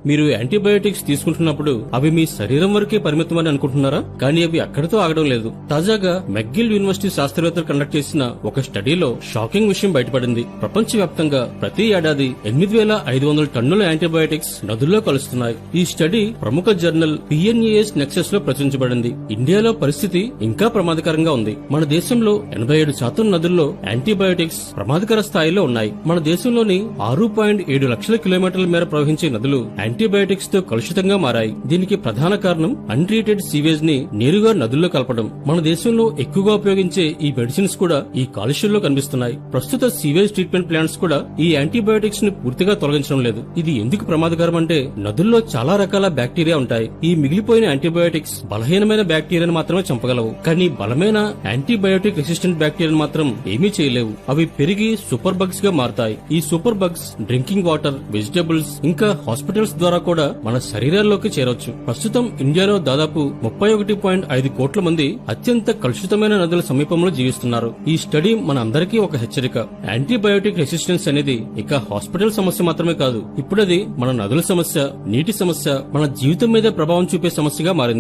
మీరు యాంటీబయోటిక్స్ తీసుకుంటున్నప్పుడు అవి మీ శరీరం వరకే పరిమితమని అనుకుంటున్నారా? కానీ అవి అక్కడితో ఆగడం లేదు. తాజాగా మెక్గిల్ యూనివర్సిటీ శాస్త్రవేత్తలు కండక్ట్ చేసిన ఒక స్టడీలో షాకింగ్ విషయం బయటపడింది. ప్రపంచవ్యాప్తంగా ప్రతి ఏడాది 8,500 టన్నుల యాంటీబయోటిక్స్ నదుల్లో కలుస్తున్నాయి. ఈ స్టడీ ప్రముఖ జర్నల్ PNAS నెక్సస్ లో ప్రచురించబడింది. ఇండియాలో పరిస్థితి ఇంకా ప్రమాదకరంగా ఉంది. మన దేశంలో 87% నదుల్లో యాంటీబయోటిక్స్ ప్రమాదకర స్థాయిలో ఉన్నాయి. మన దేశంలోని 6.7 లక్షల కిలోమీటర్ల మేర ప్రవహించే నదులు యాంటీబయోటిక్స్ తో కలుషితంగా మారాయి. దీనికి ప్రధాన కారణం అన్ట్రీటెడ్ సీవేజ్ ని నేరుగా నదుల్లో కలపడం. మన దేశంలో ఎక్కువగా ఉపయోగించే ఈ మెడిసిన్స్ కూడా ఈ కాలుష్యంలో కనిపిస్తున్నాయి. ప్రస్తుత సీవేజ్ ట్రీట్మెంట్ ప్లాంట్స్ కూడా ఈ యాంటీబయోటిక్స్ ని పూర్తిగా తొలగించడం లేదు. ఇది ఎందుకు ప్రమాదకరం అంటే నదుల్లో చాలా రకాల బ్యాక్టీరియా ఉంటాయి. ఈ మిగిలిపోయిన యాంటీబయోటిక్స్ బలహీనమైన బ్యాక్టీరియాను మాత్రమే చంపగలవు. కానీ బలమైన యాంటీబయోటిక్ రెసిస్టెంట్ బ్యాక్టీరియాను మాత్రం ఏమీ చేయలేవు. అవి పెరిగి సూపర్ బగ్స్ గా మారతాయి. ఈ super bugs drinking water, vegetables ఇంకా హాస్పిటల్స్ ద్వారా కూడా మన శరీరాల్లోకి చేరవచ్చు. ప్రస్తుతం ఇండియాలో దాదాపు 31.5 కోట్ల మంది అత్యంత కలుషితమైన నదుల సమీపంలో జీవిస్తున్నారు. ఈ స్టడీ మన అందరికీ ఒక హెచ్చరిక. యాంటీబయోటిక్ రెసిస్టెన్స్ అనేది ఇక హాస్పిటల్ సమస్య మాత్రమే కాదు. ఇప్పుడది మన నదుల సమస్య, నీటి సమస్య, మన జీవితం మీద ప్రభావం చూపే సమస్యగా మారింది.